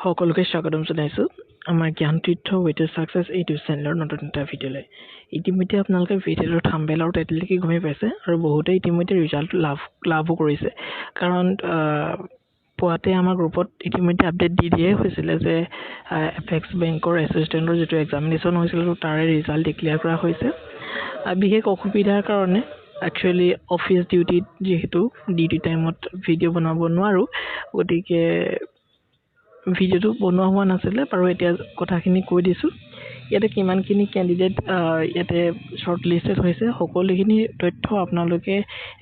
সকলোকে স্বাগতম জনাইছো আমাৰ জ্ঞান তীৰ্থ ৱেট সাকসেস ইউটিউব চেনেলৰ নতুন এটা ভিডিঅ'লৈ। ইতিমধ্যে আপোনালোকে ভিডিঅ'ৰ থাম্বনেল আৰু টাইটেল কি গমে পাইছে আৰু বহুতে ইতিমধ্যে ৰিজাল্ট লাভো কৰিছে কাৰণ পুৱাতে আমাৰ গ্ৰুপত ইতিমধ্যে আপডেট দিয়ে হৈছিল যে এপেক্স বেংকৰ এছিষ্টেণ্টৰ যেটো এক্সামিনেশ্যন হৈছিল তাৰে ৰিজাল্ট ডিক্লেয়াৰ কৰা হৈছে। বিশেষ অসুবিধাৰ কাৰণে একচুয়ালি অফিস ডিউটিত যেহেতু ডিউটি টাইমত ভিডিঅ' বনাব নোৱাৰো গতিকে ভিডিঅ'টো বনোৱা হোৱা নাছিলে বাৰু এতিয়া কথাখিনি কৈ দিছো। ইয়াতে কিমানখিনি ক্যান্ডিডেট ইয়াতে শৰ্ট লিস্টেড হৈছে সকলোখিনি তথ্য আপোনালোকে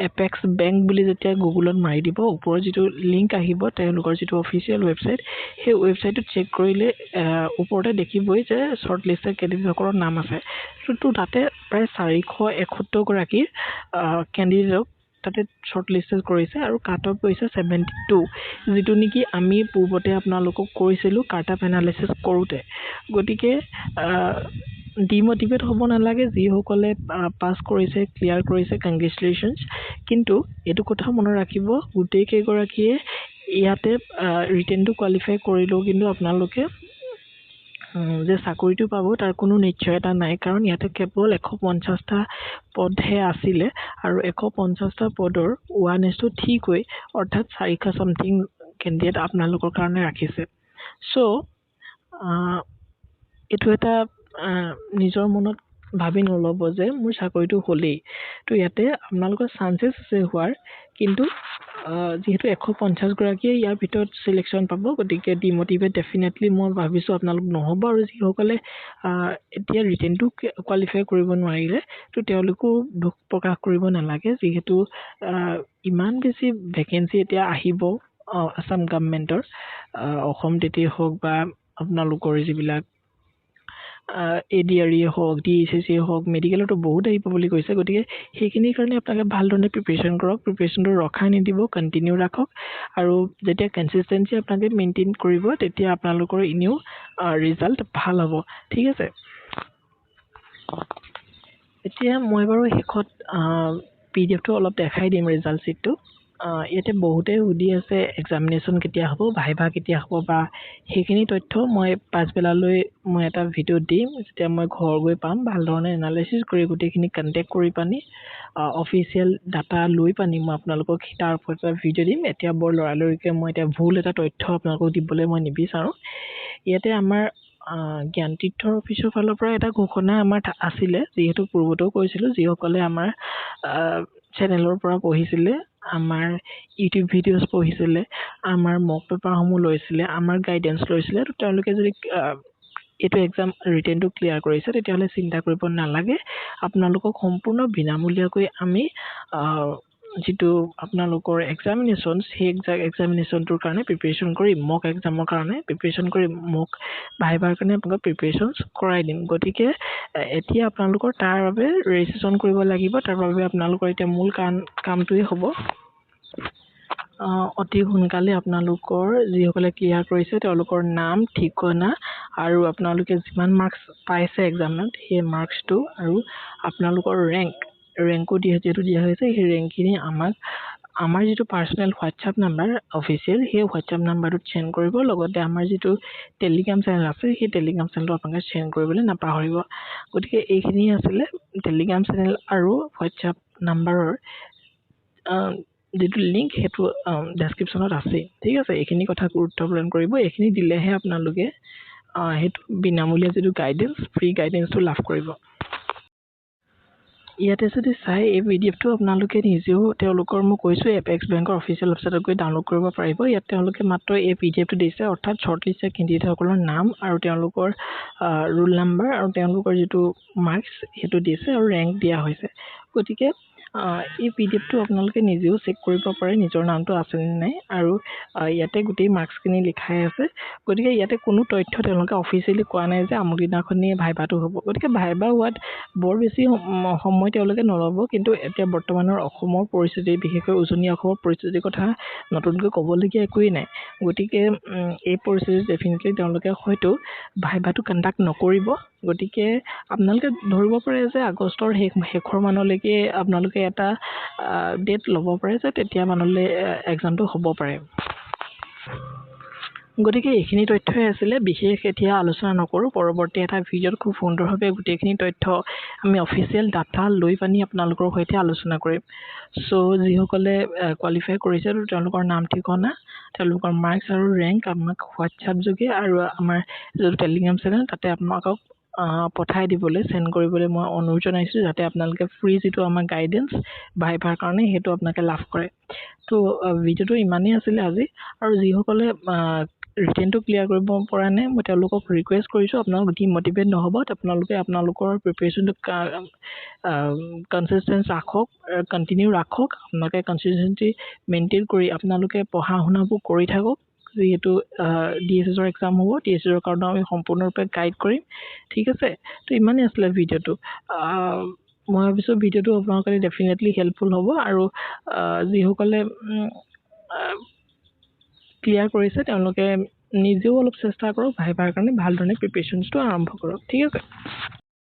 এপেক্স বেংক বুলি যেতিয়া গুগলত মাৰি দিব ওপৰত যেটো লিংক আহিব তেওঁলোকৰ যেটো অফিচিয়েল ৱেবসাইট সেই ৱেবসাইটটো চেক কৰিলে ওপৰতে দেখিবই যে শৰ্ট লিস্টেড ক্যান্ডিডেটসকলৰ নাম আছে। তো তাতে প্ৰায় 471 গৰাকী ক্যান্ডিডেটক তাতে শৰ্ট লিস্টেড কৰিছে আৰু কাট অফ গৈছে 72 যেটো নেকি আমি পূৰ্বতে আপোনালোকক কৰিছিলো কাট অফ এনালাইসিস কৰোতে। গতিকে ডিমোটিভেট হ'ব নালাগে যিসকলে পাস কৰিছে ক্লিয়াৰ কৰিছে কংগ্ৰেচুলেশনস কিন্তু এটো কথা মনত ৰাখিব গোটেই কেইগৰাকীয়ে ইয়াতে ৰিটেনটো কোৱালিফাই কৰিলো কিন্তু আপোনালোকে যে চাকৰিটো পাব তাৰ কোনো নিশ্চয়তা নাই কাৰণ ইয়াতে কেৱল 150টা পদহে আছিলে আৰু 150টা পদৰ 1:3 কৈ অৰ্থাৎ 400 সামথিং ক্যান্ডিডেট আপোনালোকৰ কাৰণে ৰাখিছে। সো এটো এটা নিজৰ মনত ভাবি নলব যে মোৰ চাকৰিটো হলেই তো ইয়াতে আপোনালোকৰ চান্সেস আছে হোৱাৰ কিন্তু যেহেতু 150 গৰাকীয়ে ইয়াৰ ভিতৰত সিলেকশন পাব গতিকে ডিমোটিভেট ডেফিনেটলি মই ভাবিছো আপোনালোক নহব আৰু যিসকলে এতিয়া ৰিটেনটো কোৱালিফাই কৰিব নোৱাৰিলে তো তেওঁলোকো দুখ প্ৰকাশ কৰিব নালাগে যিহেতু ইমান বেছি ভ্যাকেন্সি এতিয়া আহিব আসাম গভৰ্ণমেন্টৰ অসম টিটি হওক বা আপোনালোকৰ যিবিলাক এডিআৰই হওক ডিএসএসি হওক মেডিকেলটো বহুত আহিব বুলি কৈছে গতিকে সেইখিনিৰ কাৰণে আপোনালোকে ভালদৰে প্ৰিপাৰেচন কৰক প্ৰিপাৰেচনটো ৰখা নিদিব কন্টিনিউ ৰাখক আৰু যেতিয়া কনসিস্টেন্সি আপোনালোকে মেইনটেইন কৰিব তেতিয়া আপোনালোকৰ ইনিও ৰিজাল্ট ভাল হ'ব ঠিক আছে। এতিয়া মই বাৰু হেকত পিডিএফটো অলপ দেখাই দিম ৰিজাল্ট শিটটো। ইয়াতে বহুতে সুধি আছে এক্সামিনেশ্যন কেতিয়া হ'ব ভাইভা কেতিয়া হ'ব বা সেইখিনি তথ্য মই পাছবেলালৈ মই এটা ভিডিও দিম যেতিয়া মই ঘৰ গৈ পাম ভালদৰে এনালাইসিস কৰি গোটেইখিনি কন্টেক্ট কৰি পানি অফিচিয়েল ডাটা লৈ পানি মই আপোনালোকক তাৰ ওপৰত ভিডিও দিম। এতিয়া বৰ লৰালৰিকে মই এটা ভুল এটা তথ্য আপোনালোকক দিবলৈ মই নিবিচাৰো। ইয়াতে আমাৰ জ্ঞান তীৰ্থৰ অফিচৰ ফালৰ পৰা এটা ঘোষণা আমাৰ আছিলে যেহেতু পূৰ্বতেও কৈছিলো যিসকলে আমাৰ চেনেলৰ পৰা পঢ়িছিলে আমাৰ ইউটিউব ভিডিওস পঢ়িছিলে আমাৰ মক পেপাৰসমূহ লৈছিলে আমাৰ গাইডেন্স লৈছিলে তো তেওঁলোকে যদি এটো এক্সাম ৰিটেনটো ক্লিয়াৰ কৰিছে তেতিয়াহলে চিন্তা কৰিব নালাগে আপোনালোকক সম্পূৰ্ণ বিনামূলীয়াকৈ আমি যেটো আপোনালোকৰ এক্সামিনেশ্যন সেই এক্সামিনেশ্যনটোৰ কাৰণে প্ৰিপাৰেচন কৰি মক এক্সামৰ কাৰণে প্ৰিপাৰেচন কৰি মক ভাইভাৰ কাৰণে আপোনালোকক প্ৰিপাৰেচন কৰাই দিম। গতিকে এতিয়া আপোনালোকৰ তাৰ বাবে ৰেজিষ্ট্ৰেচন কৰিব লাগিব তাৰ বাবে আপোনালোকৰ এতিয়া মূল কামটোই হ'ব অতি সোনকালে আপোনালোকৰ যিসকলে ক্লিয়াৰ কৰিছে তেওঁলোকৰ নাম ঠিকনা আৰু আপোনালোকে যিমান মাৰ্কস পাইছে এক্সামত সেই মাৰ্কসটো আৰু আপোনালোকৰ ৰেংকো যেটো দিয়া হৈছে সেই ৰেংকখিনি আমাৰ যেটো পাৰ্সোনাল WhatsApp নাম্বাৰ অফিচিয়েল সেই WhatsApp নাম্বাৰটো চেন্ড কৰিব লগতে আমাৰ যেটো টেলিগ্ৰাম চেনেল আছে সেই টেলিগ্ৰাম চেনেলটো আপোনালোকে চেন্ড কৰিবলৈ নাপাহৰিব। গতিকে এইখিনি আছিল টেলিগ্ৰাম চেনেল আৰু WhatsApp নাম্বাৰৰ যেটো লিংক হেতু ডেসক্ৰিপচনত আছে ঠিক আছে। এইখিনি কথা গুৰুত্ব প্ৰদান কৰিব এইখিনি দিলেহে আপোনালোকে হেতু বিনামূলীয়া যেটো গাইডেন্স ফ্ৰী গাইডেন্সটো লাভ কৰিব। ইয়াতে যদি চাই এই পিডিএফটো আপোনালোকে নিজেও তেওঁলোকৰ মই কৈছো এপেক্স বেংকৰ অফিচিয়েল ৱেবসাইটত গৈ ডাউনলোড কৰিব পাৰিব। ইয়াত তেওঁলোকে মাত্ৰ এই পিডিএফটো দিছে অৰ্থাৎ শৰ্ট লিস্টেড ক্যান্ডিডেটসকলৰ নাম আৰু তেওঁলোকৰ ৰোল নাম্বাৰ আৰু তেওঁলোকৰ যেটো মাৰ্কস হেতু দিছে আৰু ৰেংক দিয়া হৈছে। গতিকে এই পিডিএফটো আপোনালোকে নিজেও চেক কৰিব পাৰে নিজৰ নামটো আছে নে নাই আৰু ইয়াতে গোটেই মাৰ্কসখিনি লিখাই আছে। গতিকে ইয়াতে কোনো তথ্য তেওঁলোকে অফিচিয়েলি কোৱা নাই যে আমুক দিনাখনি ভাইভাটো হ'ব। গতিকে ভাইভা হোৱাত বৰ বেছি সময় তেওঁলোকে নলব কিন্তু এতিয়া বৰ্তমানৰ অসমৰ পৰিস্থিতি বিশেষকৈ উজনি অসমৰ পৰিস্থিতিৰ কথা নতুনকৈ ক'বলগীয়া একোই নাই। গতিকে এই পৰিস্থিতিত ডেফিনেটলি তেওঁলোকে হয়তো ভাইভাটো কন্ডাক্ট নকৰিব। গতিকে আপোনালোকে ধৰিব পাৰে যে আগষ্টৰ শেষৰ মানলৈকে আপোনালোকে এটা ডেট ল'ব পাৰে যে তেতিয়া মানলৈ এক্সামটো হ'ব পাৰে। গতিকে এইখিনি তথ্যই আছিলে, বিশেষ এতিয়া আলোচনা নকৰোঁ। পৰৱৰ্তী এটা ভিডিঅ'ত খুব সুন্দৰভাৱে গোটেইখিনি তথ্য আমি অফিচিয়েল ডাটা লৈ পানি আপোনালোকৰ সৈতে আলোচনা কৰিম। চ' যিসকলে কোৱালিফাই কৰিছে তেওঁলোকৰ নাম ঠিকনা, তেওঁলোকৰ মাৰ্কছ আৰু ৰেংক আমাক হোৱাটছআপ যোগে আৰু আমাৰ যিটো টেলিগ্ৰাম চেনেল তাতে আপোনালোকক পঠাই দিবলৈ, চেণ্ড কৰিবলৈ মই অনুৰোধ জনাইছোঁ, যাতে আপোনালোকে ফ্ৰী যিটো আমাৰ গাইডেঞ্চ ভাইভাৰ কাৰণে সেইটো আপোনালোকে লাভ কৰে। তো ভিডিঅ'টো ইমানেই আছিলে আজি। আৰু যিসকলে ৰিটেনটো ক্লিয়াৰ কৰিব পৰা নাই, মই তেওঁলোকক ৰিকুৱেষ্ট কৰিছোঁ আপোনালোক ডিম'টিভেট নহ'ব। আপোনালোকে আপোনালোকৰ প্ৰিপেৰেশ্যনটো কনচিষ্টেঞ্চ ৰাখক, কণ্টিনিউ ৰাখক। আপোনালোকে কনচিষ্টেঞ্চি মেইনটেইন কৰি আপোনালোকে পঢ়া শুনাবোৰ কৰি থাকক। যিহেতু DSSৰ এক্সাম হ'ব, DSSৰ কাৰণে আমি সম্পূৰ্ণৰূপে গাইড কৰিম। ঠিক আছে, তো ইমানেই আছিলে ভিডিঅ'টো। মই ভাবিছোঁ ভিডিঅ'টো আপোনালোকে ডেফিনেটলি হেল্পফুল হ'ব। আৰু যিসকলে ক্লিয়াৰ কৰিছে তেওঁলোকে নিজেও অলপ চেষ্টা কৰক, ভাইভাৰ কাৰণে ভালধৰণে প্ৰিপেৰেশ্যনছটো আৰম্ভ কৰক। ঠিক আছে।